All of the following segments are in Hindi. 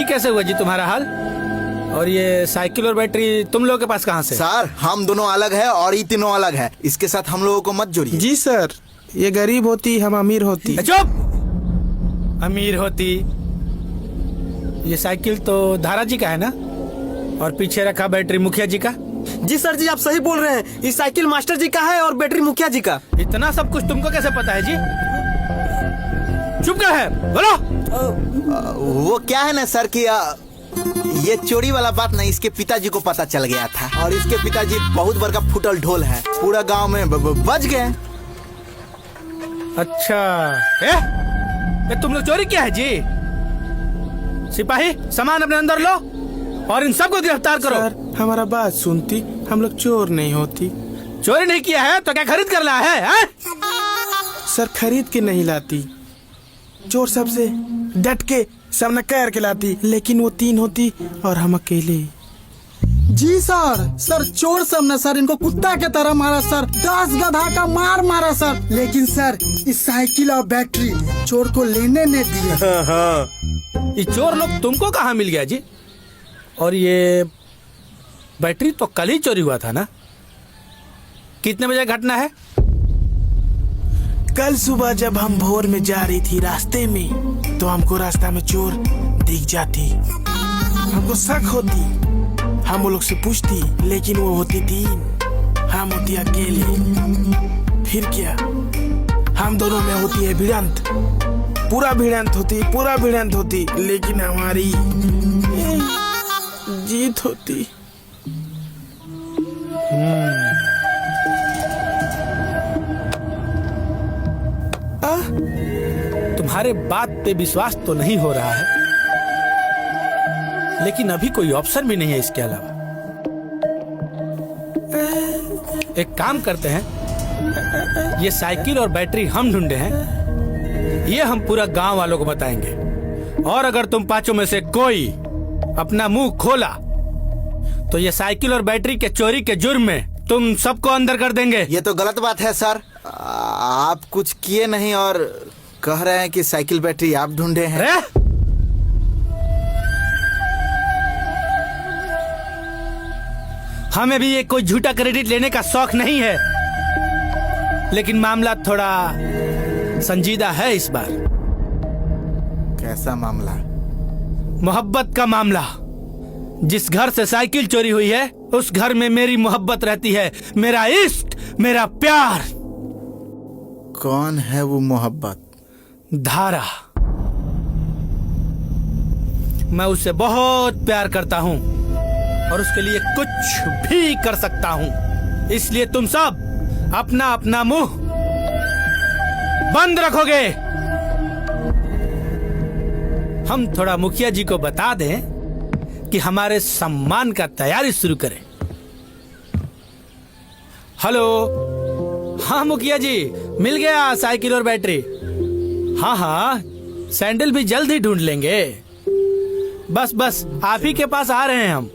कैसे हुआ जी तुम्हारा हाल? और ये साइकिल और बैटरी तुम लोगों के पास कहाँ से? सर हम दोनों अलग है और ये तीनों अलग है। इसके साथ हम लोगों को मत जोड़िए। जी सर, ये गरीब होती, हम अमीर होती। चुप! अमीर होती। ये साइकिल तो धारा जी का है ना, और पीछे रखा बैटरी मुखिया जी का। जी सर जी, आप सही बोल रहे हैं। ये साइकिल मास्टर जी का है और बैटरी मुखिया जी का। इतना सब कुछ तुमको कैसे पता है जी? चुप क्या है, बोलो। वो क्या है ना सर कि ये चोरी वाला बात नहीं, इसके पिताजी को पता चल गया था और इसके पिताजी बहुत बड़ा फुटल ढोल है, पूरा गांव में बज गए। अच्छा ये तुम लोग चोरी किया है जी? सिपाही सामान अपने अंदर लो और इन सबको गिरफ्तार करो। सर हमारा बात सुनती, हम लोग चोर नहीं होती। चोरी नहीं किया है तो क्या खरीद कर लाया है? सर खरीद के नहीं लाती, चोर सबसे डट के सामना कर के लाती, लेकिन वो 3 होती और हम अकेले। जी सर चोर सब ने सर इनको कुत्ता के तरह मारा सर, 10 गधा का मार मारा सर, लेकिन सर इस साइकिल और बैटरी चोर को लेने नहीं दिया। ये चोर लोग तुमको कहाँ मिल गया जी? और ये बैटरी तो कल ही चोरी हुआ था ना? कितने बजे घटना है? कल सुबह जब हम भोर में जा रही थी रास्ते में, तो हमको रास्ता में चोर दिख जाती, हमको शक होती, हम वो लोग से पूछती, लेकिन वो होती 3, हम होती अकेले। फिर क्या, हम दोनों में होती है भिड़ंत, पूरा भिड़ंत होती, लेकिन हमारी जीत होती। तुम्हारे बात पे विश्वास तो नहीं हो रहा है, लेकिन अभी कोई ऑप्शन भी नहीं है इसके अलावा। एक काम करते हैं, ये साइकिल और बैटरी हम ढूंढे हैं, ये हम पूरा गांव वालों को बताएंगे, और अगर तुम 5 में से कोई अपना मुंह खोला तो ये साइकिल और बैटरी के चोरी के जुर्म में तुम सबको अंदर कर देंगे। ये तो गलत बात है सर, आप कुछ किए नहीं और कह रहे हैं कि साइकिल बैटरी आप ढूंढे हैं। हमें भी ये कोई झूठा क्रेडिट लेने का शौक नहीं है, लेकिन मामला थोड़ा संजीदा है इस बार। कैसा मामला? मोहब्बत का मामला। जिस घर से साइकिल चोरी हुई है उस घर में मेरी मोहब्बत रहती है, मेरा इश्क, मेरा प्यार। कौन है वो मोहब्बत? धारा। मैं उससे बहुत प्यार करता हूं और उसके लिए कुछ भी कर सकता हूं, इसलिए तुम सब अपना अपना मुंह बंद रखोगे। हम थोड़ा मुखिया जी को बता दें कि हमारे सम्मान का तैयारी शुरू करें। हेलो, हाँ मुखिया जी, मिल गया साइकिल और बैटरी? हाँ, सैंडल भी जल्द ही ढूंढ लेंगे। बस आप ही के पास आ रहे हैं हम।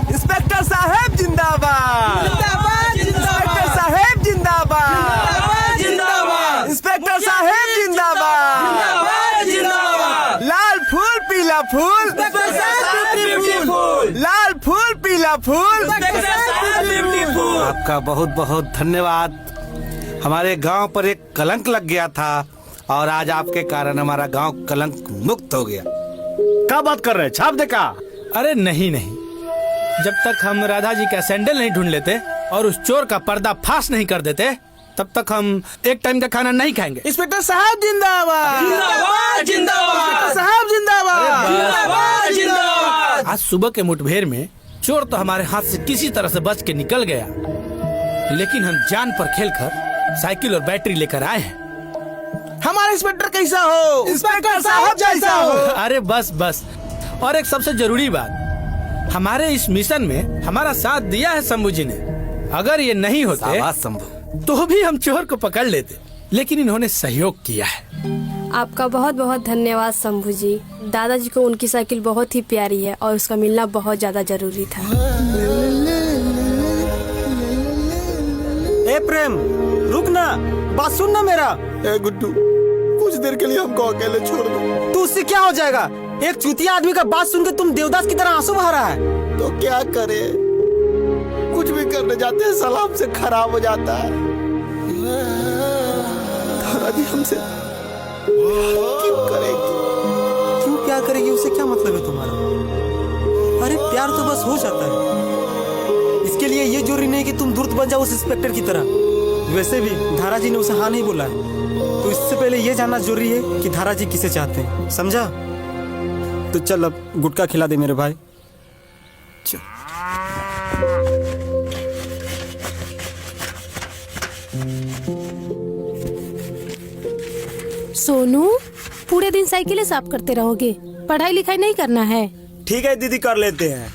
इंस्पेक्टर साहब जिंदाबाद, इंस्पेक्टर साहब जिंदाबाद, इंस्पेक्टर साहब जिंदाबाद। लाल फूल पीला फूल, लाल फूल पीला फूल। आपका बहुत बहुत धन्यवाद। हमारे गांव पर एक कलंक लग गया था और आज आपके कारण हमारा गांव कलंक मुक्त हो गया। क्या बात कर रहे हैं, छाप दे का? अरे नहीं, जब तक हम राधा जी का सैंडल नहीं ढूंढ लेते और उस चोर का पर्दा फाश नहीं कर देते, तब तक हम एक टाइम का खाना नहीं खाएंगे। इंस्पेक्टर साहब जिंदाबाद, इंस्पेक्टर साहब जिंदाबाद। आज सुबह के मुठभेड़ में चोर तो हमारे हाथ से किसी तरह से बच के निकल गया, लेकिन हम जान पर खेलकर साइकिल और बैटरी लेकर आए हैं। हमारा इंस्पेक्टर कैसा हो? इंस्पेक्टर साहब जैसा हो। अरे बस, और एक सबसे जरूरी बात, हमारे इस मिशन में हमारा साथ दिया है शंभू जी ने। अगर ये नहीं होते शाबाश शंभू। तो भी हम चोर को पकड़ लेते, लेकिन इन्होंने सहयोग किया है। आपका बहुत बहुत धन्यवाद शंभू जी। दादाजी को उनकी साइकिल बहुत ही प्यारी है और उसका मिलना बहुत ज्यादा जरूरी था। ए प्रेम, रुक ना, बात सुन ना मेरा। ए गुड्डू, कुछ देर के लिए हमको अकेले छोड़ दो। तो उससे क्या हो जाएगा? एक चूतिया आदमी का बात सुन के तुम देवदास की तरह आंसू बहा रहा है। तो क्या करे, कुछ भी करने जाते हैं सलाम से खराब हो जाता है। दादाजी हमसे क्यों करेगी? क्यों क्या करेगी? उससे क्या मतलब है तुम्हारा? अरे प्यार तो बस हो जाता है। इसके लिए ये जरूरी नहीं कि तुम धूर्त बन जाओ उस इंस्पेक्टर की तरह। वैसे भी धारा जी ने उसे हाँ नहीं बोला है, तो इससे पहले ये जानना जरूरी है कि धारा जी किसे चाहते हैं, समझा? तो चल अब गुटखा खिला दे मेरे भाई। चल। सोनू, पूरे दिन साइकिलें साफ करते रहोगे, पढ़ाई लिखाई नहीं करना है? ठीक है दीदी, कर लेते हैं।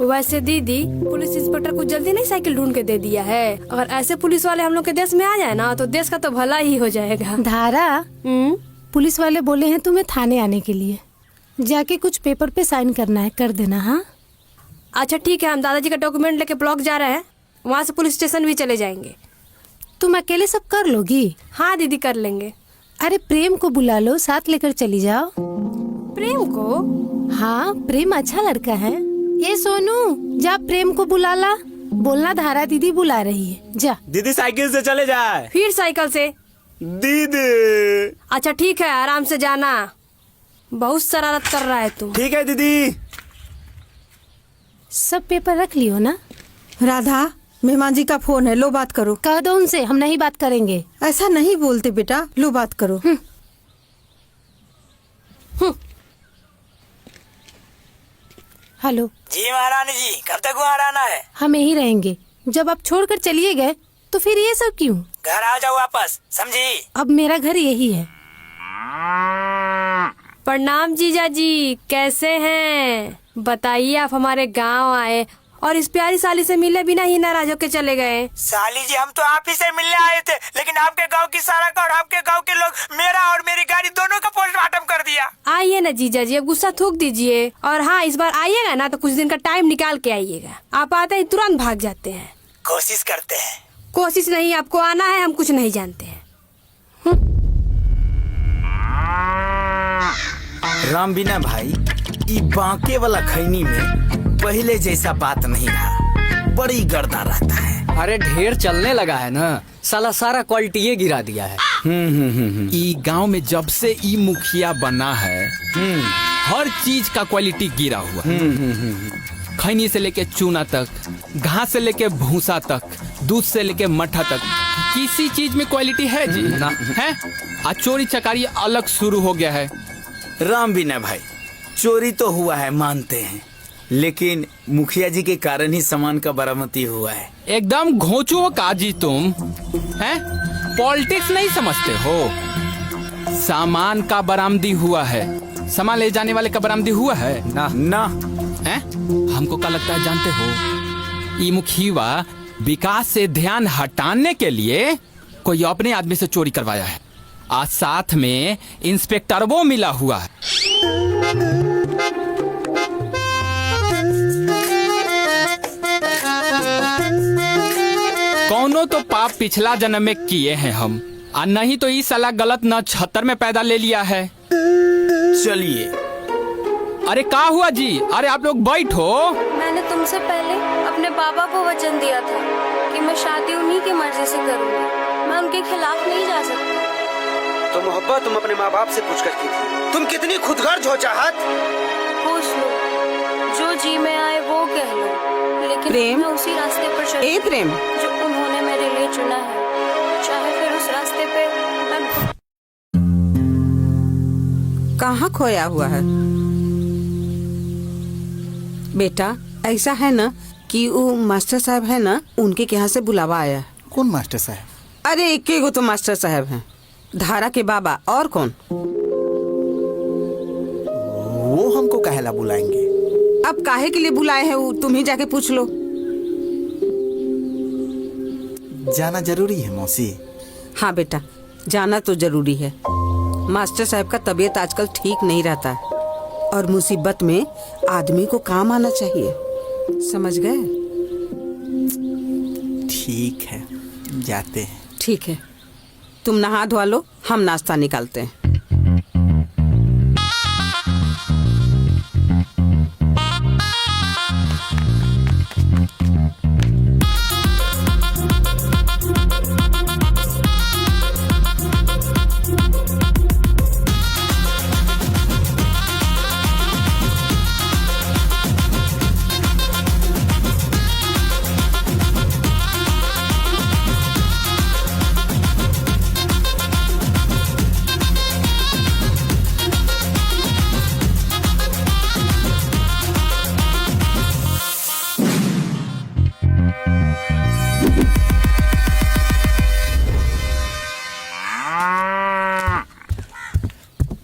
वैसे दीदी, पुलिस इंस्पेक्टर को जल्दी नहीं साइकिल ढूंढ के दे दिया है। अगर ऐसे पुलिस वाले हम लोग के देश में आ जाए ना, तो देश का तो भला ही हो जाएगा। धारा, पुलिस वाले बोले हैं तुम्हें थाने आने के लिए, जाके कुछ पेपर पे साइन करना है, कर देना। हाँ अच्छा ठीक है, हम दादाजी का डॉक्यूमेंट लेके ब्लॉक जा रहे हैं, वहाँ से पुलिस स्टेशन भी चले जाएंगे। तुम अकेले सब कर लोगी? हाँ दीदी, कर लेंगे। अरे प्रेम को बुला लो, साथ लेकर चली जाओ। प्रेम को? हाँ, प्रेम अच्छा लड़का है। ये सोनू, जा प्रेम को बुला ला, बोलना धारा दीदी बुला रही है। जा दीदी साइकिल से चले जाए। फिर साइकिल से? दीदी अच्छा ठीक है, आराम से जाना, बहुत शरारत कर रहा है तू। ठीक है दीदी। सब पेपर रख लियो ना। राधा, मेहमान जी का फोन है, लो बात करो। कह दो उनसे हम नहीं बात करेंगे। ऐसा नहीं बोलते बेटा, लो बात करो। हेलो जी महारानी जी, कब तक वहाँ रहना है? हम यही रहेंगे। जब आप छोड़कर चलिए गए तो फिर ये सब क्यों? घर आ जाओ वापस, समझी? अब मेरा घर यही है। प्रणाम जीजा जी, कैसे हैं? बताइए, आप हमारे गांव आए और इस प्यारी साली से मिले बिना ही नाराज होके चले गए। साली जी, हम तो आप ही से मिलने आए थे, लेकिन आपके गांव की सारा और आपके गांव के लोग मेरा और मेरी गाड़ी दोनों का पोस्टमार्टम कर दिया। आइए ना जीजा जी, अब गुस्सा थूक दीजिए। और हाँ, इस बार आइएगा ना तो कुछ दिन का टाइम निकाल के आइएगा। आप आते ही तुरंत भाग जाते हैं। कोशिश करते हैं। कोशिश नहीं, आपको आना है, हम कुछ नहीं जानते हैं। राम बिना भाई, ई बांके वाला खैनी में पहले जैसा बात नहीं रहा, बड़ी गर्दा रहता है। अरे ढेर चलने लगा है ना, साला सारा क्वालिटी ये गिरा दिया है। ई गांव में जब से ई मुखिया बना है, हर चीज का क्वालिटी गिरा हुआ। खैनी से लेके चूना तक, घास से लेके भूसा तक, दूध से लेके मट्ठा तक, किसी चीज में क्वालिटी है जी ना है। आज चोरी चकारी अलग शुरू हो गया है। राम बिना भाई, चोरी तो हुआ है मानते हैं, लेकिन मुखिया जी के कारण ही सामान का बरामदी हुआ है। एकदम घोंचू हो काजी तुम, हैं? पॉलिटिक्स नहीं समझते हो। सामान का बरामदी हुआ है, सामान ले जाने वाले का बरामदी हुआ है ना? ना हैं? हमको क्या लगता है जानते हो, ये मुखिया विकास से ध्यान हटाने के लिए कोई अपने आदमी से चोरी करवाया है। आज साथ में इंस्पेक्टर वो मिला हुआ है। कौनो तो पाप पिछला जन्म में किए हैं हम, और नहीं तो इस साला गलत नक्षत्र में पैदा ले लिया है। चलिए। अरे क्या हुआ जी? अरे आप लोग बैठो। मैंने तुमसे पहले अपने बाबा को वचन दिया था कि मैं शादी उन्हीं की मर्जी से करूंगी, मैं उनके खिलाफ नहीं जा सकती। तो मोहब्बत तुम अपने माँ बाप से पूछ कर की थी। तुम कितनी खुदगर्ज हो चाहत। पूछ लो, जो जी में आए वो कह लो, लेकिन प्रेम? मैं उसी रास्ते पर चलूंगी ए प्रेम, जो उन्होंने मेरे लिए चुना है, चाहे फिर उस रास्ते पे मैं। कहाँ खोया हुआ है बेटा? ऐसा है ना कि वो मास्टर साहब है ना, उनके यहाँ से बुलावा आया है। कौन मास्टर साहब? अरे एक ही तो मास्टर साहब हैं, धारा के बाबा, और कौन? वो हमको काहेला बुलाएंगे? अब काहे के लिए बुलाए हैं वो तुम ही जाके पूछ लो। जाना जरूरी है मौसी। हाँ बेटा, जाना तो जरूरी है। मास्टर साहब का तबीयत आजकल ठीक नहीं रहता है और मुसीबत में आदमी को काम आना चाहिए, समझ गए? ठीक है, जाते हैं। ठीक है, तुम नहा धोवा लो, हम नाश्ता निकालते हैं।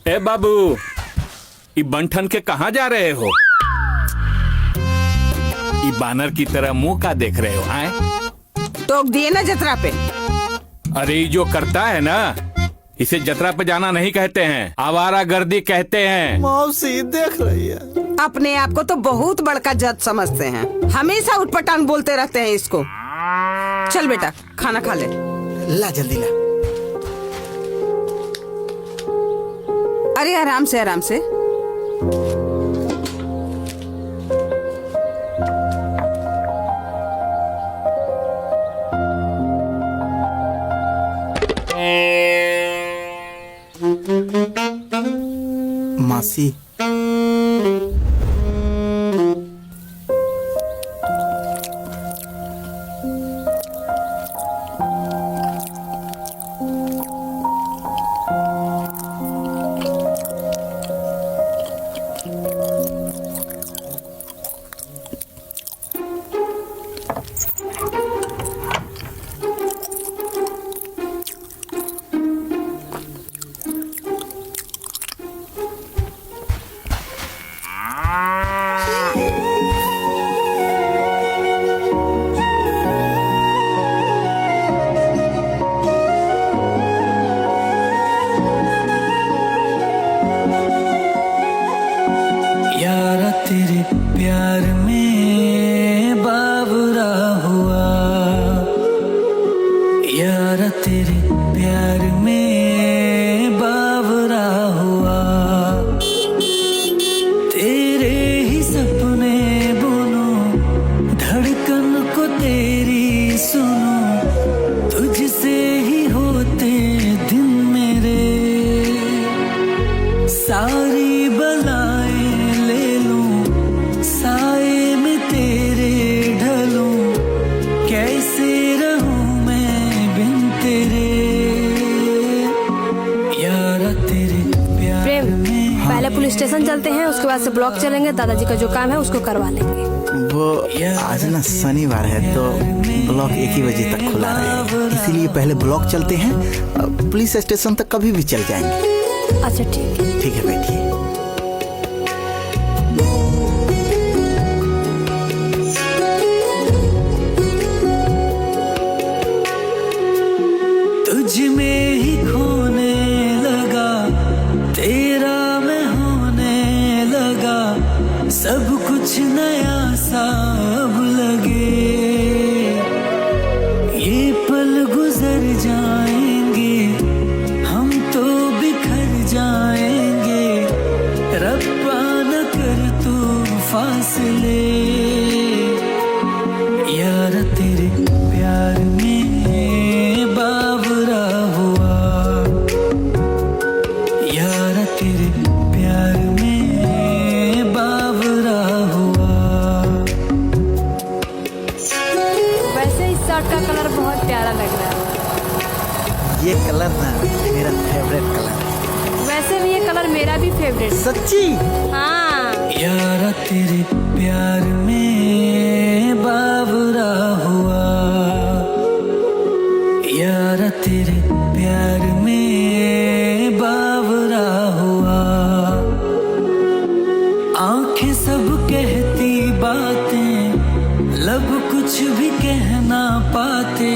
ए बाबू, ई बंठन के कहाँ जा रहे हो? ई बानर की तरह मुंह का देख रहे हो? आए टोक दिए ना जतरा पे। अरे ये जो करता है ना, इसे जतरा पे जाना नहीं कहते हैं, आवारागर्दी कहते हैं। मौसी देख रही है। अपने आप को तो बहुत बड़का जज समझते हैं, हमेशा उठपटांग बोलते रहते हैं इसको। चल बेटा, खाना खा ले। ला जल्दी ला। अरे आराम से आराम से। मासी, तेरे प्यार में बावरा हुआ, यारा तेरे प्यार में बावरा हुआ। तेरे ही सपने बुनूं, धड़कन को तेरी सुनूं, तुझसे ही होते दिन मेरे। सारी बलाएं ले लूं, साए में तेरे ढलूं, कैसे रहूं मैं बिन तेरे। यारा तेरे प्यार प्रेम, में। पहले पुलिस स्टेशन चलते हैं, उसके बाद से ब्लॉक चलेंगे, दादाजी का जो काम है उसको करवा लेंगे। वो आज ना शनिवार है तो ब्लॉक 1 बजे तक खुला रहेगा, इसीलिए पहले ब्लॉक चलते हैं, पुलिस स्टेशन तक कभी भी चल जाएंगे। अच्छा ठीक है। ठीक है, बैठिए। तुझ में ही खोने लगा, तेरा मैं होने लगा, सब कुछ नया सा अब लगे। ये पल गुजर जाएंगे, हम तो बिखर जाएंगे, रब्बा न कर तू फासले। यार तेरे प्यार में बावरा हुआ, यार तेरे प्यार में बावरा हुआ। वैसे इस शर्ट का कलर बहुत प्यारा लग रहा है। ये कलर ना मेरा फेवरेट कलर है। वैसे भी ये कलर मेरा भी फेवरेट। सच्ची? हाँ। यारा तेरे प्यार में बावरा हुआ, यारा तेरे प्यार में बावरा हुआ। आंखें सब कहती बातें, लब कुछ भी कह ना पाते,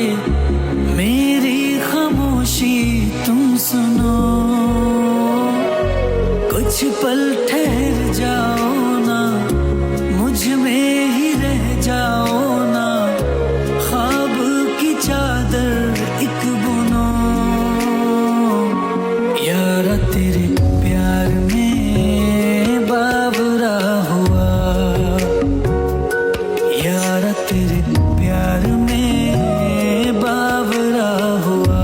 मेरी खामोश तुम सुनो, कुछ पल ठहर जाओ ना, मुझ में ही रह जाओ ना, ख्वाब की चादर एक बुनो, यारा तेरे प्यार में बावरा हुआ, यारा तेरे प्यार में बावरा हुआ।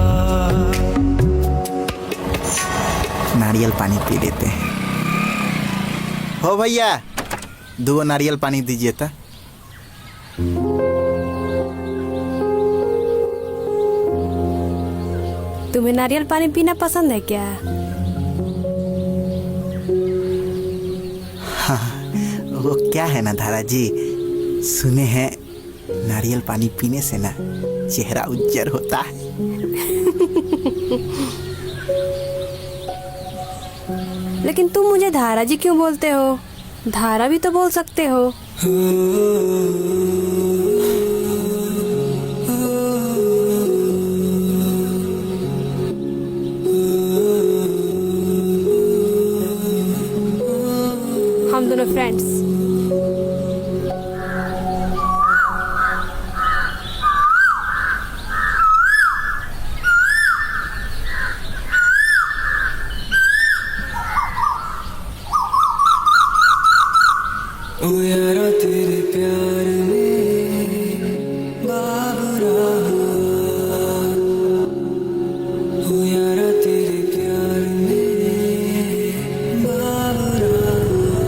नारियल पानी पी लेते हैं। हो भैया 2 नारियल पानी दीजिए तो। तुम्हें नारियल पानी पीना पसंद है क्या? हाँ, वो क्या है ना धारा जी, सुने हैं नारियल पानी पीने से ना चेहरा उज्जर होता है। लेकिन तुम मुझे धारा जी क्यों बोलते हो? धारा भी तो बोल सकते हो। हम दोनों फ्रेंड्स। ओ यारा तेरे प्यार में बावरा हुआ, ओ यारा तेरे प्यार में बावरा हुआ।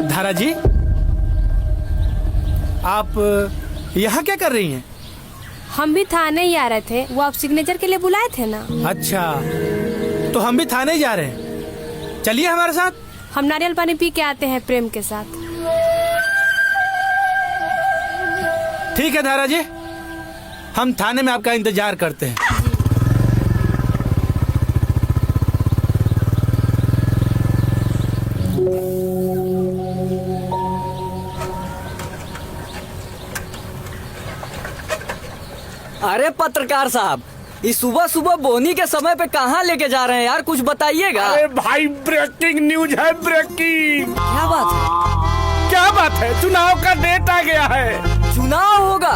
धारा जी, आप यहाँ क्या कर रही हैं? हम भी थाने ही आ रहे थे, वो आप सिग्नेचर के लिए बुलाए थे ना। अच्छा, तो हम भी थाने ही जा रहे हैं, चलिए हमारे साथ। हम नारियल पानी पी के आते हैं प्रेम के साथ। ठीक है धारा जी, हम थाने में आपका इंतजार करते हैं। अरे पत्रकार साहब, इस सुबह सुबह बोनी के समय पे कहाँ लेके जा रहे हैं यार, कुछ बताइएगा। अरे भाई ब्रेकिंग न्यूज है, ब्रेकिंग। क्या बात है? क्या बात है? चुनाव का डेट आ गया है। चुनाव होगा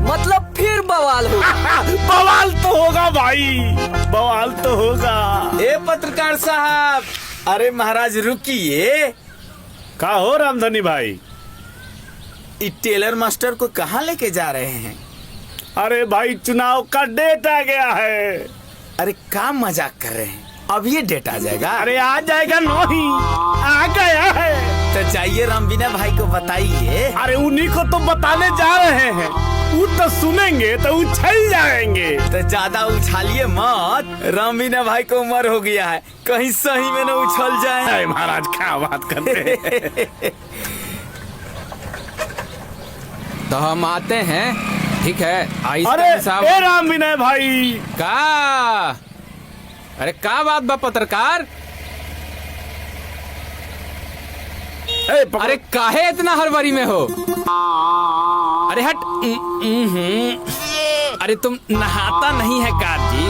मतलब फिर बवाल होगा। बवाल तो होगा भाई, बवाल तो होगा। ए पत्रकार साहब, अरे महाराज रुकिए। का हो रामधनी भाई? इस टेलर मास्टर को कहाँ लेके जा रहे हैं? अरे भाई चुनाव का डेट आ गया है। अरे क्या मजाक कर रहे हैं? अब ये डेट आ जाएगा? अरे आ जाएगा, नहीं आ गया है। तो जाइए रामबीना भाई को बताइए। अरे उन्हीं को तो बताने जा रहे हैं, वो तो सुनेंगे तो उछल जाएंगे। तो ज्यादा उछालिए मत, रामबीना भाई को उम्र हो गया है, कहीं सही में न उछल जाए। महाराज क्या बात करते हैं। तो हम आते हैं, ठीक है? अरे ए रामबीना भाई का, अरे का बात बा पत्रकार? अरे काहे इतना हड़बड़ी में हो? अरे हट। अरे तुम नहाता नहीं है कार जी?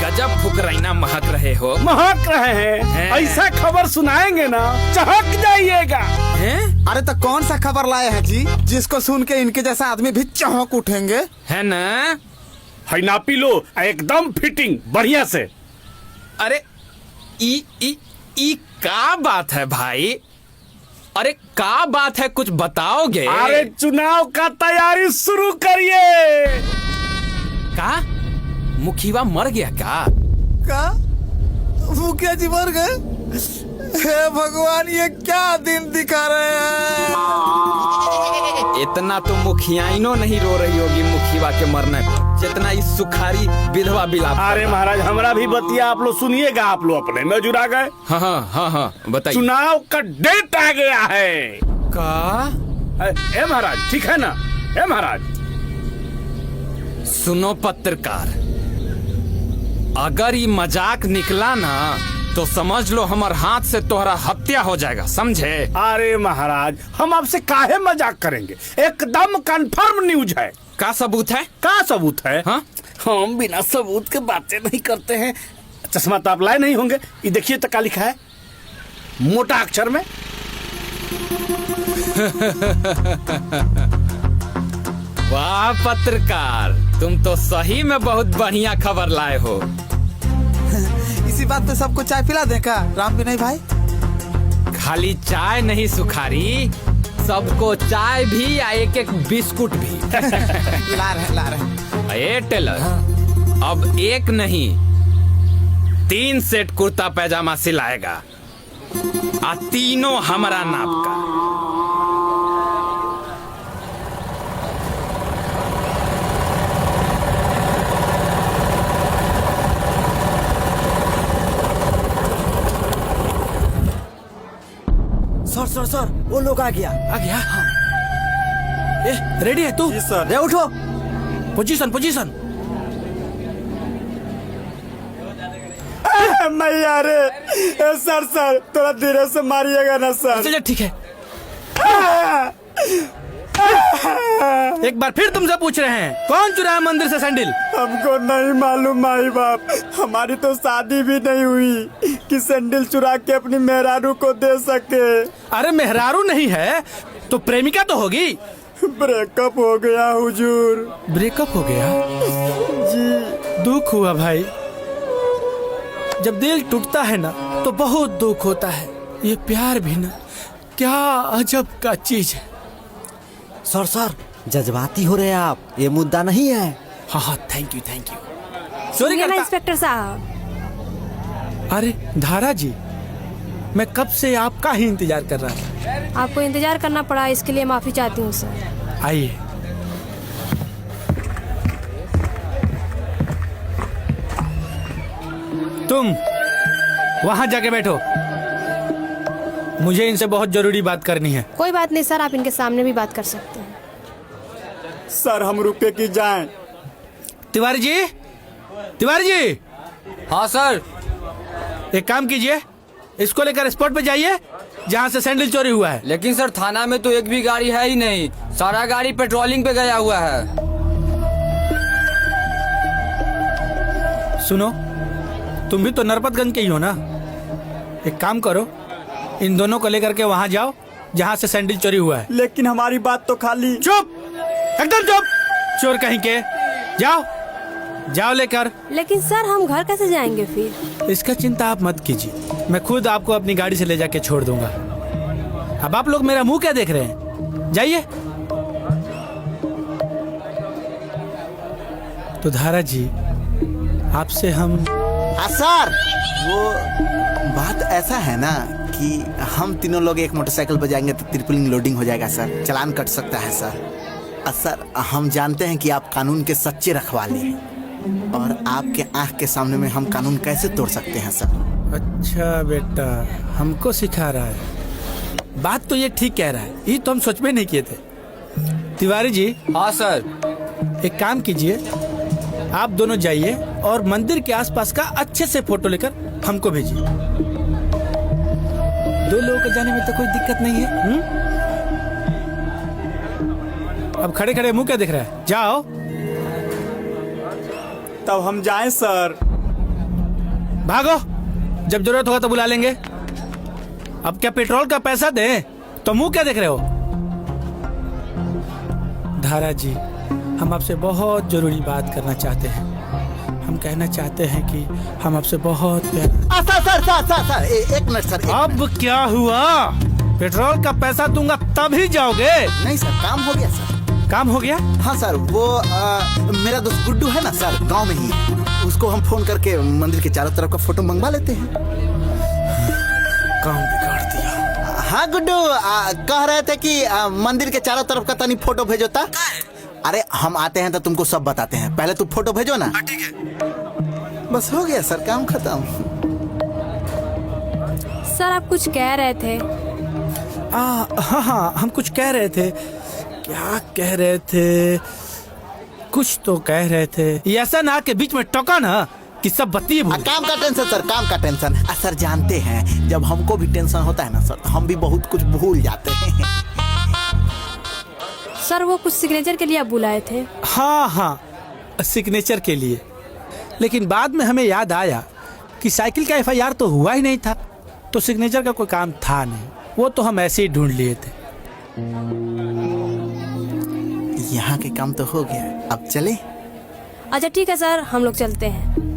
गजब फुकराइना महक रहे हो। महक रहे हैं? ऐसा खबर सुनाएंगे ना, चहक जाइएगा। अरे तो कौन सा खबर लाए हैं जी, जिसको सुन के इनके जैसा आदमी भी चौंक उठेंगे? है ना? है ना, पी लो एकदम फिटिंग बढ़िया से। अरे ई का बात है भाई? अरे का बात है, कुछ बताओगे? अरे चुनाव का तैयारी शुरू करिए। का मुखिया मर गया का मुखिया जी मर गए? हे भगवान, ये क्या दिन दिखा रहे हैं? इतना तो मुखियाइनो नहीं रो रही होगी मुखिया के मरने पर जितना इस सुखारी विधवा बिलाप। अरे महाराज हमारा भी बतिया आप लोग सुनिएगा, आप लोग अपने में जुड़ा गए। हाँ बताइए। चुनाव का डेट आ गया है। का? ए महाराज ठीक है ना? ए महाराज सुनो पत्रकार, अगर ये मजाक निकला ना तो समझ लो हमार हाथ से तोहरा हत्या हो जाएगा, समझे? अरे महाराज हम आपसे काहे मजाक करेंगे, एकदम कंफर्म न्यूज है। का सबूत है? का सबूत है? हाँ? हम बिना सबूत के बातें नहीं करते हैं। चश्मा तो आप लाए नहीं होंगे, ये देखिए तो क्या लिखा है मोटा अक्षर में। वाह पत्रकार, तुम तो सही में बहुत बढ़िया खबर लाए हो। इसी बात पे सबको चाय पिला दें का राम विनय भाई? खाली चाय नहीं सुखारी, सबको चाय भी या एक एक बिस्कुट भी। ला रहे। ए टेलर, अब एक नहीं 3 सेट कुर्ता पैजामा सिलाएगा, आ तीनों हमारा नाप का। सर वो लोग आ गया। ए, रेडी है तू? जी सर। रे उठो। Position position. मैया रे सर थोड़ा धीरे से मारिएगा ना सर। चलिए ठीक है। एक बार फिर तुमसे पूछ रहे हैं, कौन चुराया मंदिर से सैंडल? हमको नहीं मालूम माई बाप, हमारी तो शादी भी नहीं हुई कि सैंडल चुरा के अपनी मेहरारू को दे सके। अरे मेहरारू नहीं है तो प्रेमिका तो होगी। ब्रेकअप हो गया हुजूर। ब्रेकअप हो गया? जी दुख हुआ भाई। जब दिल टूटता है ना तो बहुत दुख होता है। ये प्यार भी ना क्या अजब का चीज है। सर जज्बाती हो रहे हैं आप, ये मुद्दा नहीं है। हाँ थैंक यू। सॉरी इंस्पेक्टर साहब। अरे धारा जी, मैं कब से आपका ही इंतजार कर रहा था। आपको इंतजार करना पड़ा, इसके लिए माफी चाहती हूँ सर। आइए। तुम वहां जाके बैठो, मुझे इनसे बहुत जरूरी बात करनी है। कोई बात नहीं सर, आप इनके सामने भी बात कर सकते हैं। सर हम रुके कि जाएं? तिवारी जी। हाँ सर। एक काम कीजिए, इसको लेकर स्पॉट पे जाइए जहाँ से सैंडल चोरी हुआ है। लेकिन सर थाना में तो एक भी गाड़ी है ही नहीं, सारा गाड़ी पेट्रोलिंग पे गया हुआ है। सुनो, तुम भी तो नरपतगंज के ही हो ना। एक काम करो, इन दोनों को लेकर के वहाँ जाओ जहाँ से सैंडल चोरी हुआ है। लेकिन हमारी बात तो खाली। चुप, एकदम चुप, चोर कहीं के। जाओ लेकर। लेकिन सर हम घर कैसे जाएंगे फिर? इसका चिंता आप मत कीजिए, मैं खुद आपको अपनी गाड़ी से ले जाके छोड़ दूंगा। अब आप लोग मेरा मुंह क्या देख रहे हैं, जाइए। तो धारा जी, आपसे हम सर वो बात ऐसा है ना कि हम तीनों लोग एक मोटरसाइकिल पर जाएंगे तो ट्रिपलिंग लोडिंग हो जाएगा सर, चालान कट सकता है सर। सर हम जानते हैं कि आप कानून के सच्चे रखवाले हैं और आपके आंख के सामने में हम कानून कैसे तोड़ सकते हैं सर। अच्छा बेटा, हमको सिखा रहा है। बात तो ये ठीक कह रहा है, ये तो हम सोच में नहीं किए थे। तिवारी जी। हाँ सर। एक काम कीजिए, आप दोनों जाइए और मंदिर के आसपास का अच्छे से फोटो लेकर हमको भेजिए। 2 लोगों को जाने में तो कोई दिक्कत नहीं है। अब खड़े खड़े मुंह क्या दिख रहा है, जाओ। तब हम जाएं सर? भागो, जब जरूरत होगा तो बुला लेंगे। अब क्या पेट्रोल का पैसा दें तो मुंह क्या देख रहे हो? धारा जी, हम आपसे बहुत जरूरी बात करना चाहते हैं। हम कहना चाहते हैं कि हम आपसे बहुत सर एक मिनट सर। अब क्या हुआ? पेट्रोल का पैसा दूंगा तभी जाओगे? नहीं सर, काम हो गया सर। काम हो गया? हाँ सर, वो मेरा दोस्त गुड्डू है ना सर, गांव में ही, उसको हम फोन करके मंदिर के चारों तरफ का फोटो मंगवा लेते हैं। काम बिगाड़ दिया। हाँ गुड्डू, कह रहे थे कि मंदिर के चारों तरफ का तनी फोटो भेजो था। अरे हम आते हैं तो तुमको सब बताते हैं, पहले तू फोटो भेजो ना। ठीक है। बस हो गया सर, काम खत्म। सर आप कुछ कह रहे थे? हाँ, हम कुछ कह रहे थे। क्या कह रहे थे? कुछ तो कह रहे थे। ये ऐसा ना के बीच में टोका ना कि सब बत्ती भूल। काम का टेंशन सर, काम का टेंशन। सर जानते हैं, जब हमको भी टेंशन होता है ना सर, तो हम भी बहुत कुछ भूल जाते हैं। सर वो कुछ सिग्नेचर के लिए आप बुलाए थे? हाँ, सिग्नेचर के लिए, लेकिन बाद में हमें याद आया कि साइकिल का एफआईआर तो हुआ ही नहीं था, तो सिग्नेचर का कोई काम था नहीं, वो तो हम ऐसे ही ढूंढ लिए थे। यहाँ के काम तो हो गया, अब चले। अच्छा ठीक है सर, हम लोग चलते हैं।